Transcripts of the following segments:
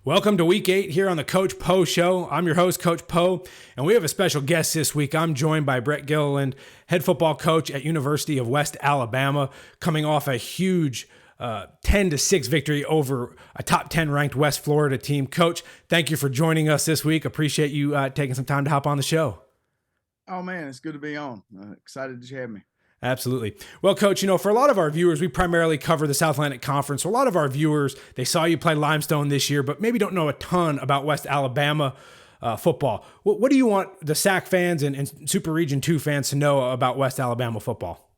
Welcome to week 8 here on the Coach Poe Show. I'm your host, Coach Poe, and we have a special guest this week. I'm joined by Brett Gilliland, head football coach at University of West Alabama, coming off a huge 10-6 victory over a top 10 ranked West Florida team. Coach, thank you for joining us this week. Appreciate you taking some time to hop on the show. Oh, man, it's good to be on. Excited that you have me. Absolutely. Well, Coach, for a lot of our viewers, we primarily cover the South Atlantic Conference. So a lot of our viewers, they saw you play Limestone this year, but maybe don't know a ton about West Alabama football. What do you want the SAC fans and Super Region 2 fans to know about West Alabama football?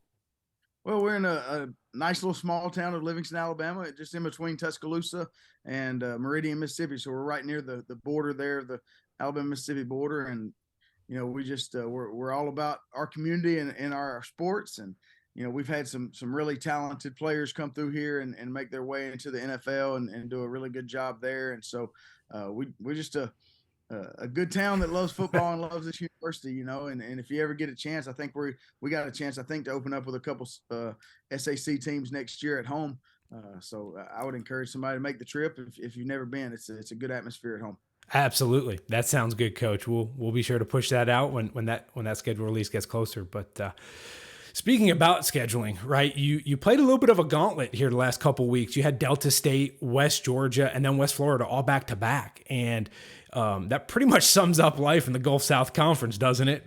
Well, we're in a nice little small town of Livingston, Alabama, just in between Tuscaloosa and Meridian, Mississippi. So we're right near the border there, the Alabama-Mississippi border. And we just we're all about our community and our sports, and we've had some really talented players come through here and make their way into the NFL and do a really good job there. And so we're just a good town that loves football and loves this university, and if you ever get a chance, I think we got a chance, I think, to open up with a couple SAC teams next year at home. So I would encourage somebody to make the trip if you've never been. It's a good atmosphere at home. Absolutely. That sounds good, Coach. We'll be sure to push that out when that schedule release gets closer. But speaking about scheduling, right? You played a little bit of a gauntlet here the last couple of weeks. You had Delta State, West Georgia, and then West Florida all back to back, and that pretty much sums up life in the Gulf South Conference, doesn't it?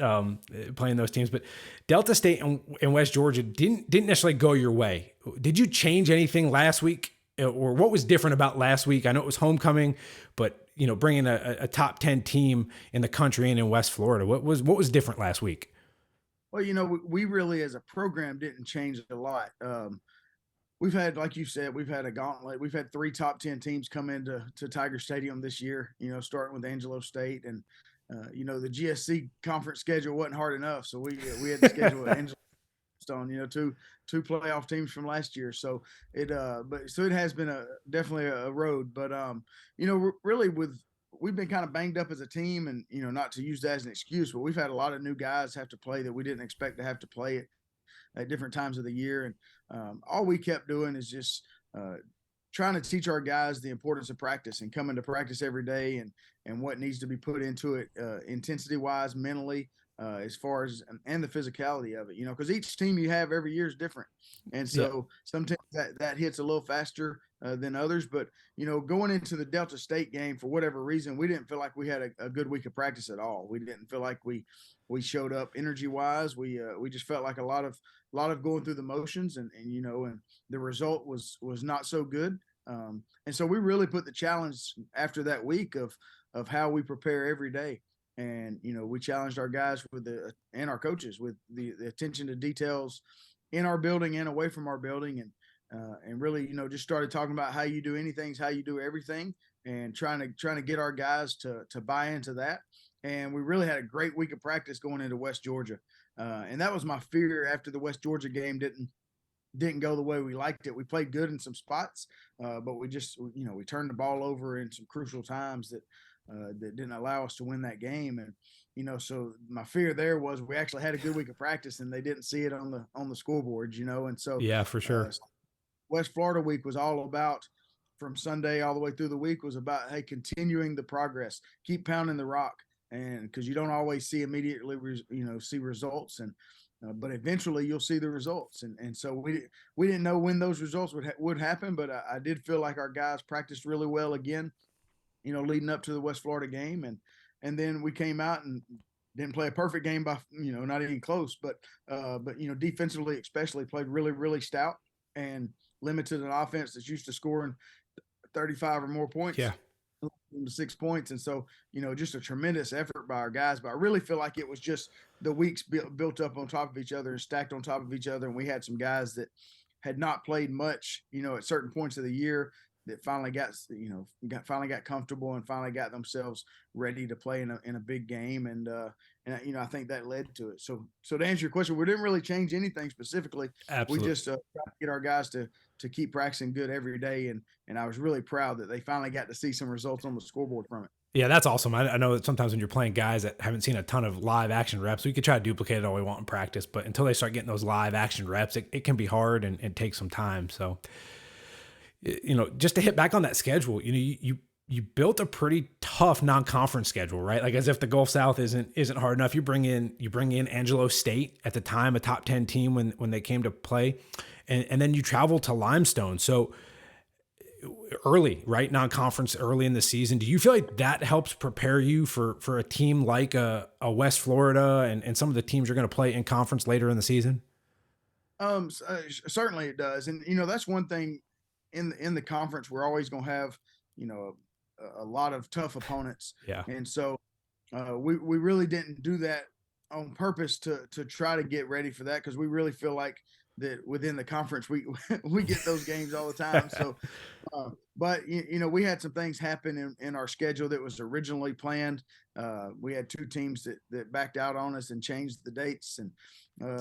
Playing those teams, but Delta State and West Georgia didn't necessarily go your way. Did you change anything last week, or what was different about last week? I know it was homecoming, but bringing a top 10 team in the country and in West Florida, what was different last week? Well, we really, as a program, didn't change a lot. We've had, like you said, we've had a gauntlet. We've had 3 top 10 teams come into Tiger Stadium this year, starting with Angelo State. And, the GSC conference schedule wasn't hard enough. So we had to schedule Angelo Stone, two playoff teams from last year. So it has been definitely a road, but really we've been kind of banged up as a team, and not to use that as an excuse, but we've had a lot of new guys have to play that we didn't expect to have to play at different times of the year. And all we kept doing is just trying to teach our guys the importance of practice and coming to practice every day, and what needs to be put into it, intensity wise, mentally, as far as and the physicality of it, because each team you have every year is different. And so sometimes that hits a little faster than others. But, going into the Delta State game, for whatever reason, we didn't feel like we had a good week of practice at all. We didn't feel like we showed up energy wise. We just felt like a lot of going through the motions, and the result was not so good. And so we really put the challenge after that week of how we prepare every day. And, we challenged our guys and our coaches with the attention to details in our building and away from our building. And really, just started talking about how you do anything, how you do everything, and trying to get our guys to buy into that. And we really had a great week of practice going into West Georgia. And that was my fear after the West Georgia game didn't go the way we liked it. We played good in some spots, but we just, we turned the ball over in some crucial times that didn't allow us to win that game. And, so my fear there was we actually had a good week of practice and they didn't see it on the scoreboards, and so. Yeah, for sure. West Florida week was all about, from Sunday all the way through the week, was about, hey, continuing the progress, keep pounding the rock. And because you don't always see immediately, see results, and but eventually you'll see the results. And so we didn't know when those results would happen, but I did feel like our guys practiced really well again, leading up to the West Florida game. And then we came out and didn't play a perfect game by, not even close, but defensively especially played really, really stout and limited an offense that's used to scoring 35 or more points. Yeah. 6 points. And so, just a tremendous effort by our guys. But I really feel like it was just the weeks built up on top of each other and stacked on top of each other. And we had some guys that had not played much, at certain points of the year, that finally got comfortable and finally got themselves ready to play in a big game. And I think that led to it. So to answer your question, we didn't really change anything specifically. Absolutely. We just tried to get our guys to keep practicing good every day. And I was really proud that they finally got to see some results on the scoreboard from it. Yeah, that's awesome. I know that sometimes when you're playing guys that haven't seen a ton of live action reps, we could try to duplicate it all we want in practice, but until they start getting those live action reps, it can be hard and take some time. So, just to hit back on that schedule, you you built a pretty tough non-conference schedule, right? Like as if the Gulf South isn't hard enough. You bring in Angelo State, at the time a top 10 team when they came to play, and then you travel to Limestone. So early, right? Non-conference early in the season. Do you feel like that helps prepare you for a team like a West Florida and some of the teams you're going to play in conference later in the season? Certainly it does, and that's one thing in the conference. We're always going to have a lot of tough opponents, Yeah. and so we really didn't do that on purpose to try to get ready for that, because we really feel like that within the conference we we get those games all the time. So, but we had some things happen in our schedule that was originally planned. We had two teams that backed out on us and changed the dates and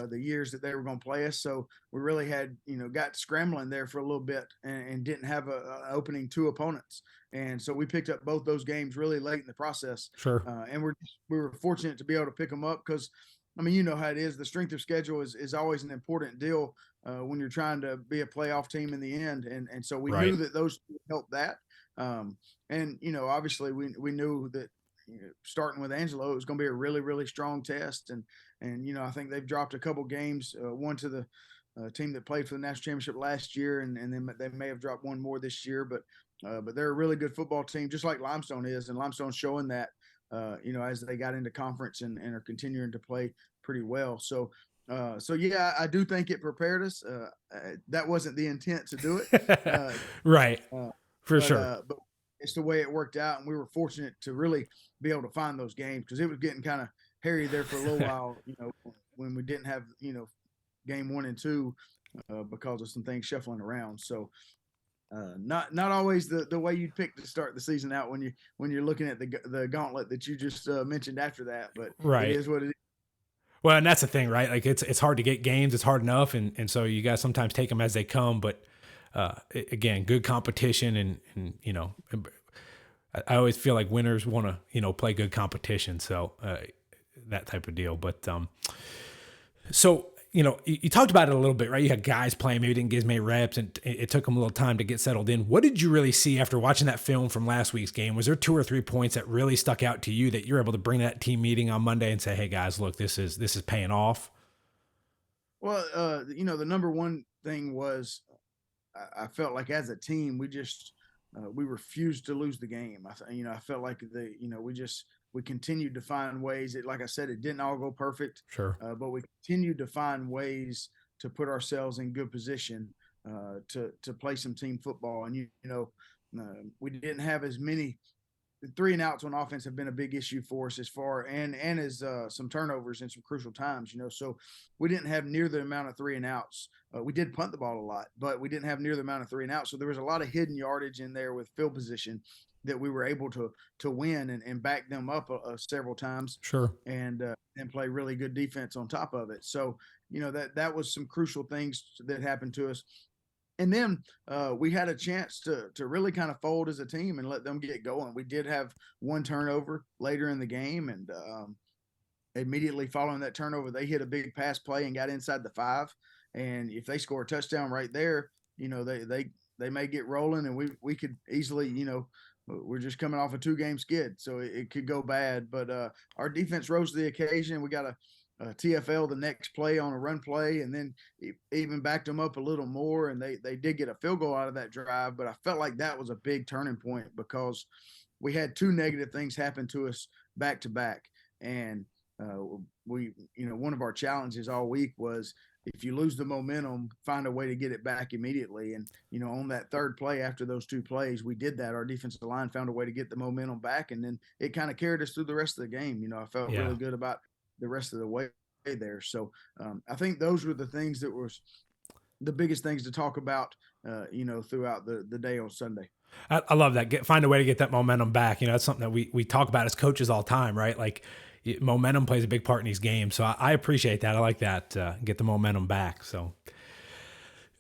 the years that they were going to play us. So we really had got scrambling there for a little bit and didn't have a opening two opponents. And so we picked up both those games really late in the process. Sure. And we were fortunate to be able to pick them up because, I mean, you know how it is. The strength of schedule is always an important deal when you're trying to be a playoff team in the end. And so we knew that those helped that. And, obviously we knew that starting with Angelo, it was going to be a really, really strong test. And I think they've dropped a couple games, one to the team that played for the national championship last year, and then they may have dropped one more this year. But they're a really good football team, just like Limestone is, and Limestone's showing that, as they got into conference and are continuing to play pretty well. So yeah, I do think it prepared us. That wasn't the intent to do it, right? For sure. But it's the way it worked out, and we were fortunate to really be able to find those games because it was getting kind of hairy there for a little while. When we didn't have game 1 and 2 because of some things shuffling around. So. Not always the way you'd pick to start the season out when you're looking at the gauntlet that you just mentioned after that, but it is what it is. Well, and that's the thing, right? Like it's hard to get games. It's hard enough, and so you guys sometimes take them as they come. But again, good competition, and I always feel like winners want to play good competition. So that type of deal. But so. You talked about it a little bit, right? You had guys playing, maybe didn't get as many reps, and it took them a little time to get settled in. What did you really see after watching that film from last week's game? Was there 2 or 3 points that really stuck out to you that you're able to bring that team meeting on Monday and say, "Hey guys, look, this is paying off"? Well, the number one thing was I felt like as a team we refused to lose the game. I felt like we continued to find ways. Like I said, it didn't all go perfect. Sure. But we continued to find ways to put ourselves in good position to play some team football. And we didn't have as many 3 and outs on offense have been a big issue for us as some turnovers in some crucial times. So we didn't have near the amount of 3 and outs. We did punt the ball a lot, but we didn't have near the amount of 3 and outs. So there was a lot of hidden yardage in there with field position that we were able to win and back them up several times. Sure. And play really good defense on top of it. So, that was some crucial things that happened to us. And then we had a chance to really kind of fold as a team and let them get going. We did have one turnover later in the game, and immediately following that turnover, they hit a big pass play and got inside the 5. And if they score a touchdown right there, they may get rolling, and we could easily, we're just coming off a 2-game skid, so it could go bad. But our defense rose to the occasion. We got a TFL the next play on a run play, and then even backed them up a little more, and they did get a field goal out of that drive. But I felt like that was a big turning point because we had 2 negative things happen to us back to back. And one of our challenges all week was if you lose the momentum, find a way to get it back immediately. And, on that 3rd play after those 2 plays, we did that. Our defensive line found a way to get the momentum back, and then it kind of carried us through the rest of the game. I felt really good about the rest of the way there. So I think those were the things that was the biggest things to talk about, throughout the day on Sunday. I love that. Find a way to get that momentum back. That's something that we talk about as coaches all the time, right? Like momentum plays a big part in these games. So I appreciate that. I like that. Get the momentum back. So,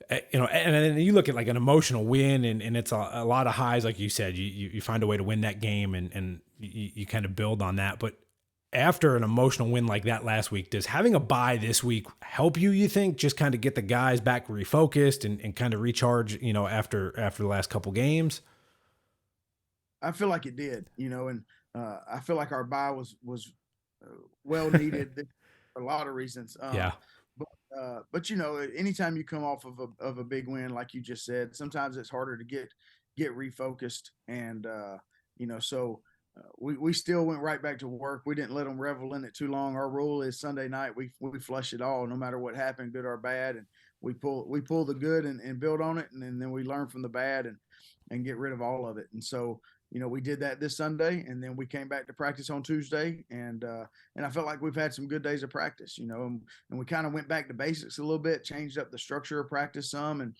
and then you look at like an emotional win and it's a lot of highs. Like you said, you find a way to win that game and you kind of build on that. But after an emotional win like that last week, does having a bye this week help you think, just kind of get the guys back refocused and kind of recharge, after the last couple games? I feel like it did, and I feel like our bye was well needed for a lot of reasons. Yeah. But anytime you come off of a big win, like you just said, sometimes it's harder to get refocused, and so we still went right back to work. We didn't let them revel in it too long. Our rule is Sunday night we flush it all, no matter what happened, good or bad, and we pull the good and build on it, and then we learn from the bad and get rid of all of it. And so we did that this Sunday, and then we came back to practice on Tuesday, and I felt like we've had some good days of practice, and we kind of went back to basics a little bit, changed up the structure of practice some, and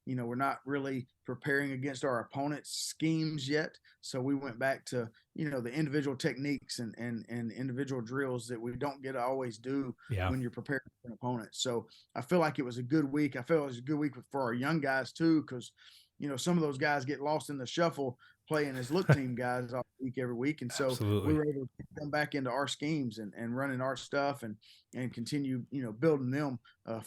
we're not really preparing against our opponent's schemes yet. So we went back to the individual techniques and individual drills that we don't get to always do Yeah. when you're preparing for an opponent. So I feel like it was a good week. I feel it was a good week for our young guys too, because some of those guys get lost in the shuffle playing as look team guys all week every week. And so we Absolutely. were able to come back into our schemes and running our stuff and continue, building them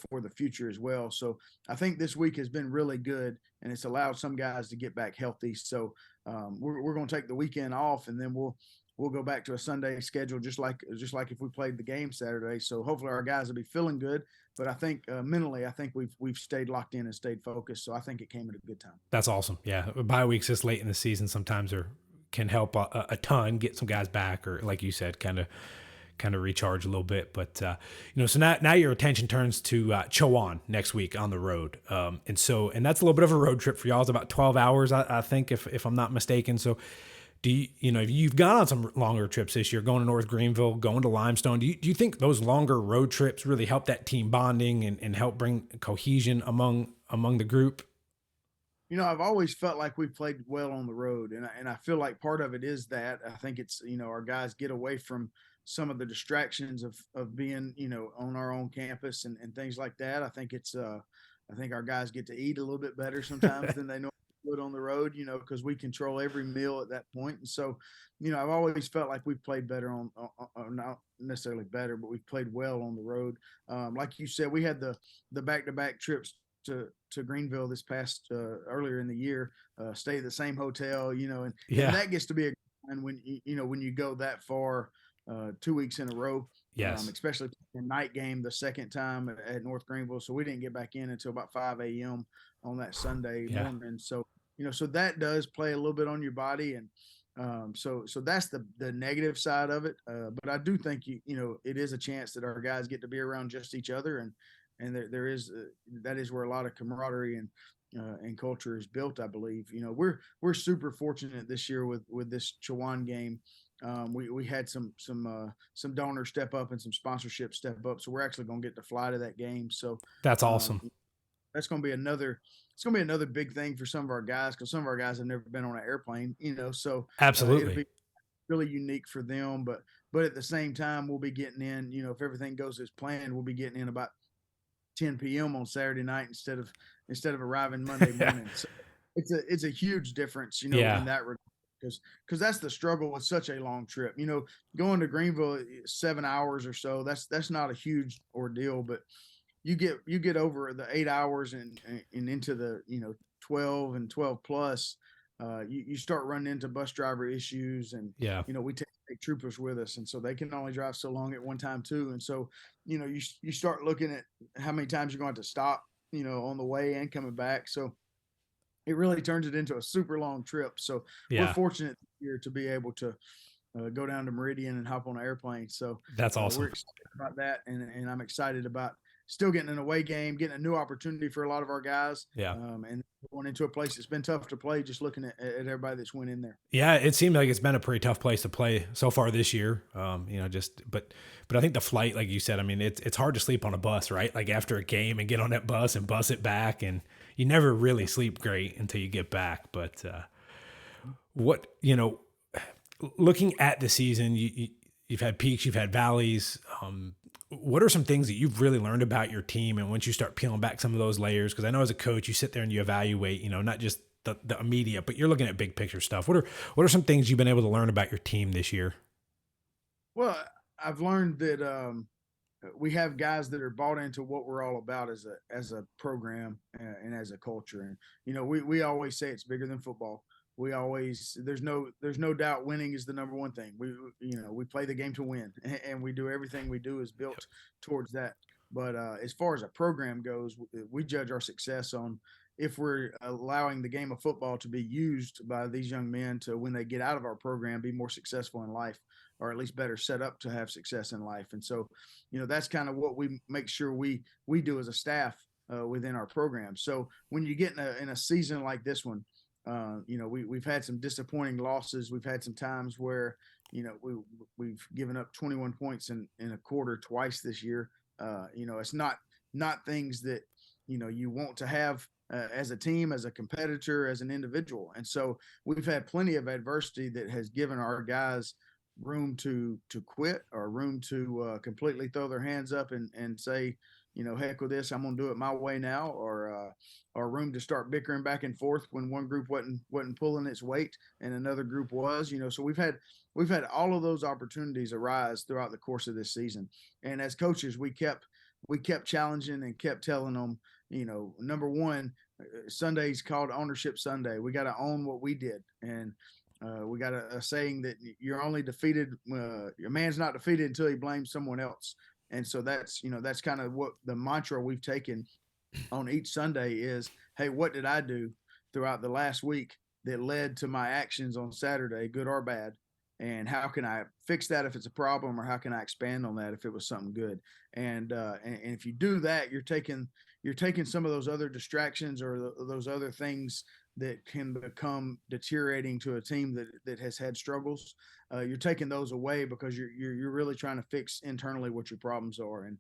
for the future as well. So I think this week has been really good, and it's allowed some guys to get back healthy. So we're going to take the weekend off, and then we'll go back to a Sunday schedule, just like if we played the game Saturday. So hopefully our guys will be feeling good. But I think mentally, I think we've stayed locked in and stayed focused. So I think it came at a good time. That's awesome. Yeah. Bye weeks this late in the season sometimes can help a ton get some guys back, or like you said, kind of recharge a little bit. But so now your attention turns to Chowan next week on the road, and that's a little bit of a road trip for y'all. It's about 12 hours, I think, if I'm not mistaken. So do you've gone on some longer trips this year, going to North Greenville, going to Limestone. Do you think those longer road trips really help that team bonding and help bring cohesion among the group? I've always felt like we played well on the road, and I feel like part of it is that I think it's our guys get away from some of the distractions of being on our own campus and things like that. I think our guys get to eat a little bit better sometimes than they normally would on the road, because we control every meal at that point. And so, I've always felt like we've played better not necessarily better, but we've played well on the road. Like you said, we had the back to back trips to Greenville this past earlier in the year, stay at the same hotel, and Yeah. that gets to be a and when you go that far 2 weeks in a row, Yes. especially the night game the second time at North Greenville. So we didn't get back in until about 5 a.m. on that Sunday Yeah. morning. So so that does play a little bit on your body, and so that's the negative side of it. But I do think it is a chance that our guys get to be around just each other, and there is that is where a lot of camaraderie and culture is built. I believe we're super fortunate this year with this Chowan game. We had some donors step up and some sponsorship step up, so we're actually going to get to fly to that game. So That's um, awesome. that's going to be another big thing for some of our guys, because some of our guys have never been on an airplane. So it'll Absolutely. be really unique for them. But at the same time, we'll be getting in. If everything goes as planned, we'll be getting in about 10 p.m. on Saturday night instead of arriving Monday Yeah. morning. So it's a huge difference, in Yeah. that regard, because that's the struggle with such a long trip. Going to Greenville 7 hours or so, that's not a huge ordeal, but you get over the 8 hours and into the 12 and 12 plus. You start running into bus driver issues, and Yeah. we take troopers with us, and so they can only drive so long at one time too. And so you start looking at how many times you're going to have to stop on the way and coming back. So it really turns it into a super long trip. So we're Yeah. fortunate here to be able to go down to Meridian and hop on an airplane. So That's we're awesome. excited about that, and I'm excited about still getting an away game, getting a new opportunity for a lot of our guys, Yeah. and going into a place that's been tough to play. Just looking at everybody that's went in there. Yeah, it seemed like it's been a pretty tough place to play so far this year. But I think the flight, like you said, I mean, it's hard to sleep on a bus, right? Like after a game and get on that bus and bus it back, and you never really sleep great until you get back. But what looking at the season, you've had peaks, you've had valleys. What are some things that you've really learned about your team? And once you start peeling back some of those layers, because I know as a coach, you sit there and you evaluate, not just the immediate, but you're looking at big picture stuff. What are some things you've been able to learn about your team this year? Well, I've learned that we have guys that are bought into what we're all about as a program and as a culture. And we always say it's bigger than football. we always there's no doubt winning is the number one thing. We play the game to win, and we do everything we do is built towards that. But as far as a program goes, we judge our success on if we're allowing the game of football to be used by these young men to, when they get out of our program, be more successful in life, or at least better set up to have success in life. And so, that's kind of what we make sure we do as a staff within our program. So when you get in a season like this one, we've had some disappointing losses. We've had some times where, we've given up 21 points in a quarter twice this year. It's not things that, you want to have as a team, as a competitor, as an individual. And so we've had plenty of adversity that has given our guys room to quit, or room to completely throw their hands up and say, heck with this, I'm going to do it my way now, or room to start bickering back and forth when one group wasn't pulling its weight and another group was. So we've had all of those opportunities arise throughout the course of this season. And as coaches, we kept challenging and kept telling them, number one, Sunday's called Ownership Sunday. We got to own what we did. And we got a saying that you're only defeated, your man's not defeated until he blames someone else. And so that's kind of what the mantra we've taken on each Sunday is, hey, what did I do throughout the last week that led to my actions on Saturday, good or bad? And how can I fix that if it's a problem, or how can I expand on that if it was something good? And if you do that, you're taking some of those other distractions, or those other things that can become deteriorating to a team that has had struggles. You're taking those away because you're really trying to fix internally what your problems are. And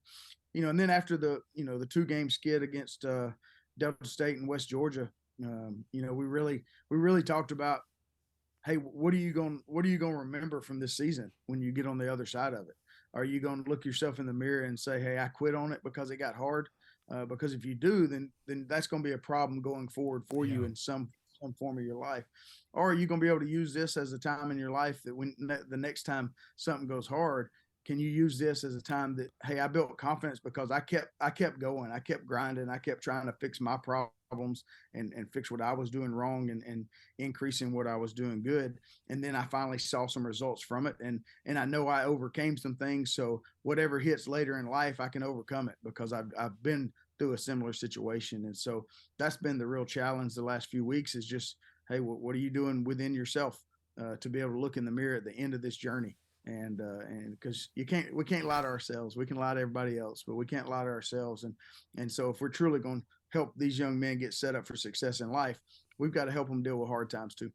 then after the 2-game skid against Delta State and West Georgia, we really talked about, hey, what are you going to remember from this season when you get on the other side of it? Are you going to look yourself in the mirror and say, hey, I quit on it because it got hard? Because if you do, then that's going to be a problem going forward for you in some form of your life. Or are you going to be able to use this as a time in your life that when the next time something goes hard, can you use this as a time that, hey, I built confidence because I kept going, I kept grinding, I kept trying to fix my problems and fix what I was doing wrong, and increasing what I was doing good. And then I finally saw some results from it. And I know I overcame some things. So whatever hits later in life, I can overcome it because I've been through a similar situation. And so that's been the real challenge the last few weeks, is just, hey, what are you doing within yourself to be able to look in the mirror at the end of this journey? And because we can't lie to ourselves. We can lie to everybody else, but we can't lie to ourselves. And so if we're truly going to help these young men get set up for success in life, we've got to help them deal with hard times too.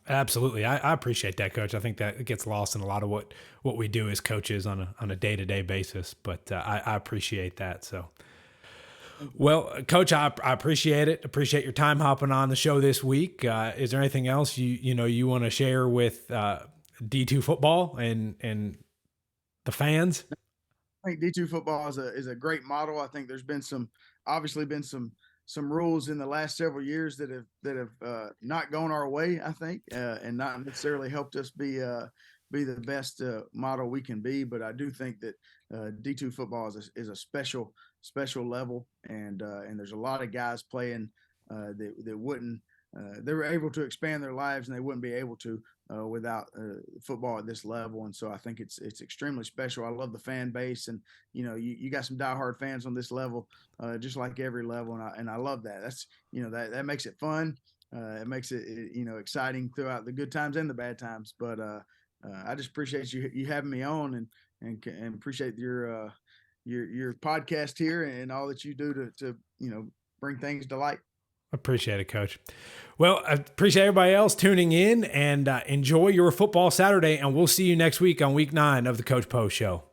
Absolutely. I appreciate that, Coach. I think that gets lost in a lot of what we do as coaches on a day-to-day basis, but I appreciate that. So, well, Coach, I appreciate it. Appreciate your time hopping on the show this week. Is there anything else you want to share with D2 football and the fans? I think D2 football is a great model. I think there's been obviously been some rules in the last several years that have not gone our way, I think, and not necessarily helped us be the best model we can be. But I do think that D2 football is a special level, and there's a lot of guys playing that wouldn't. They were able to expand their lives, and they wouldn't be able to without football at this level. And so I think it's extremely special. I love the fan base, and you got some diehard fans on this level, just like every level, and I love that. That's that makes it fun. It makes it exciting throughout the good times and the bad times. But I just appreciate you having me on, and appreciate your podcast here and all that you do to bring things to light. Appreciate it, Coach. Well, I appreciate everybody else tuning in, and enjoy your football Saturday, and we'll see you next week on week 9 of the Coach Post Show.